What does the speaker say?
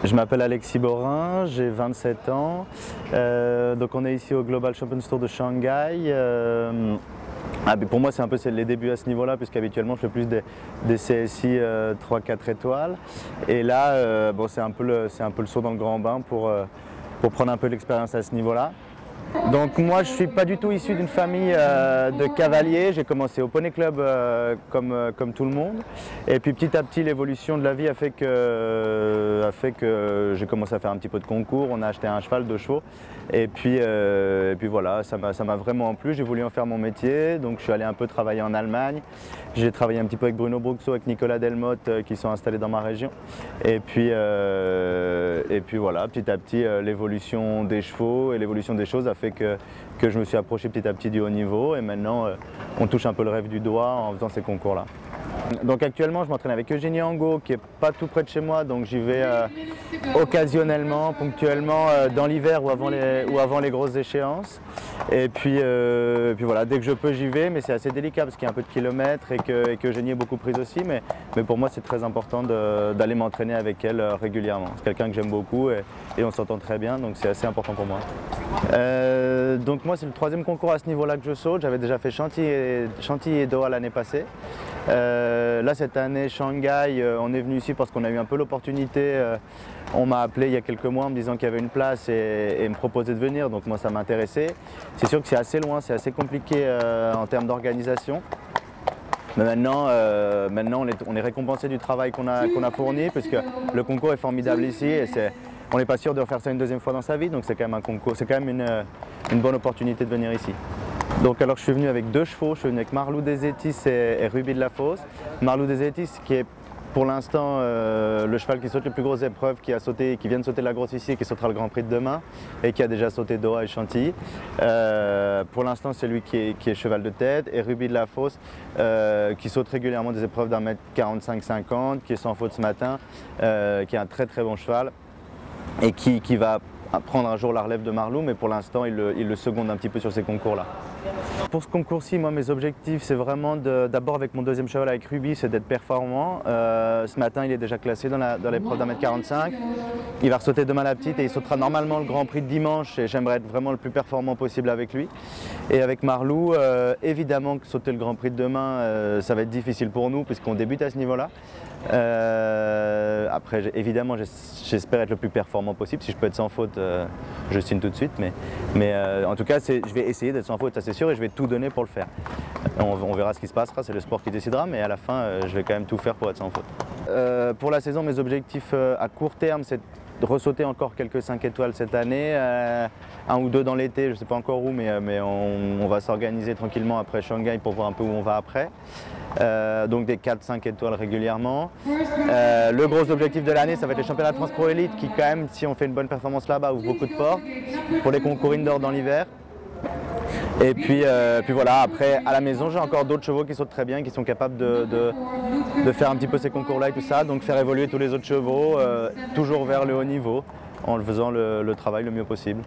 Je m'appelle Alexis Borin, j'ai 27 ans. Donc on est ici au Global Champions Tour de Shanghai. Pour moi, c'est un peu les débuts à ce niveau-là, puisqu'habituellement je fais plus des CSI 3-4 étoiles. Et là, c'est un peu le saut dans le grand bain pour prendre un peu l'expérience à ce niveau-là. Donc moi, je ne suis pas du tout issu d'une famille de cavaliers. J'ai commencé au Poney Club comme tout le monde. Et puis petit à petit, l'évolution de la vie a fait que j'ai commencé à faire un petit peu de concours. On a acheté un cheval, 2 chevaux. Et puis voilà, ça m'a vraiment plu. J'ai voulu en faire mon métier. Donc je suis allé un peu travailler en Allemagne. J'ai travaillé un petit peu avec Bruno Bruxo, avec Nicolas Delmotte qui sont installés dans ma région. Et puis voilà, petit à petit, l'évolution des chevaux et l'évolution des choses a fait que je me suis approché petit à petit du haut niveau. Et maintenant, on touche un peu le rêve du doigt en faisant ces concours-là. Donc actuellement, je m'entraîne avec Eugénie Angot, qui n'est pas tout près de chez moi, donc j'y vais occasionnellement, ponctuellement, dans l'hiver ou avant les grosses échéances. Et puis voilà, dès que je peux, j'y vais, mais c'est assez délicat parce qu'il y a un peu de kilomètres et que Eugénie est beaucoup prise aussi. Mais pour moi, c'est très important d'aller m'entraîner avec elle régulièrement. C'est quelqu'un que j'aime beaucoup et on s'entend très bien, donc c'est assez important pour moi. Donc moi, c'est le 3e concours à ce niveau-là que je saute. J'avais déjà fait Chantilly et Doha l'année passée. Là, cette année, Shanghai, on est venu ici parce qu'on a eu un peu l'opportunité. On m'a appelé il y a quelques mois en me disant qu'il y avait une place et me proposait de venir, donc moi ça m'intéressait. C'est sûr que c'est assez loin, c'est assez compliqué en termes d'organisation. Mais maintenant, on est récompensé du travail qu'on a fourni, puisque le concours est formidable ici et on n'est pas sûr de refaire ça une 2e fois dans sa vie, donc c'est quand même un concours, c'est quand même une bonne opportunité de venir ici. Donc alors je suis venu avec 2 chevaux, je suis venu avec Marlou Desétis et Ruby de la Fosse. Marlou Desétis qui est pour l'instant le cheval qui saute les plus grosses épreuves, qui vient de sauter la grosse ici et qui sautera le Grand Prix de demain et qui a déjà sauté Doha et Chantilly. Pour l'instant c'est lui qui est cheval de tête, et Ruby de la Fosse qui saute régulièrement des épreuves d'1m45-50, qui est sans faute ce matin, qui est un très très bon cheval et qui va prendre un jour la relève de Marlou, mais pour l'instant il le seconde un petit peu sur ces concours-là. Pour ce concours-ci, moi mes objectifs c'est vraiment d'abord avec mon 2e cheval avec Ruby, c'est d'être performant. Ce matin il est déjà classé dans l'épreuve d'1m45. Il va ressauter demain la petite et il sautera normalement le Grand Prix de dimanche et j'aimerais être vraiment le plus performant possible avec lui. Et avec Marlou, évidemment que sauter le Grand Prix de demain, ça va être difficile pour nous puisqu'on débute à ce niveau-là. Après évidemment j'espère être le plus performant possible. Si je peux être sans faute, je signe tout de suite, mais en tout cas je vais essayer d'être sans faute, ça c'est sûr, et je vais tout donner pour le faire. On verra ce qui se passera, c'est le sport qui décidera, mais à la fin je vais quand même tout faire pour être sans faute. Pour la saison, mes objectifs à court terme, c'est de ressauter encore quelques 5 étoiles cette année, 1 ou 2 dans l'été, je ne sais pas encore où, mais on va s'organiser tranquillement après Shanghai pour voir un peu où on va après. Donc des 4-5 étoiles régulièrement. Le gros objectif de l'année, ça va être les championnats de France Pro Elite qui, quand même, si on fait une bonne performance là-bas, ouvre beaucoup de portes pour les concours indoor dans l'hiver. Et puis voilà, après à la maison j'ai encore d'autres chevaux qui sautent très bien, qui sont capables de faire un petit peu ces concours-là et tout ça, donc faire évoluer tous les autres chevaux, toujours vers le haut niveau, en faisant le travail le mieux possible.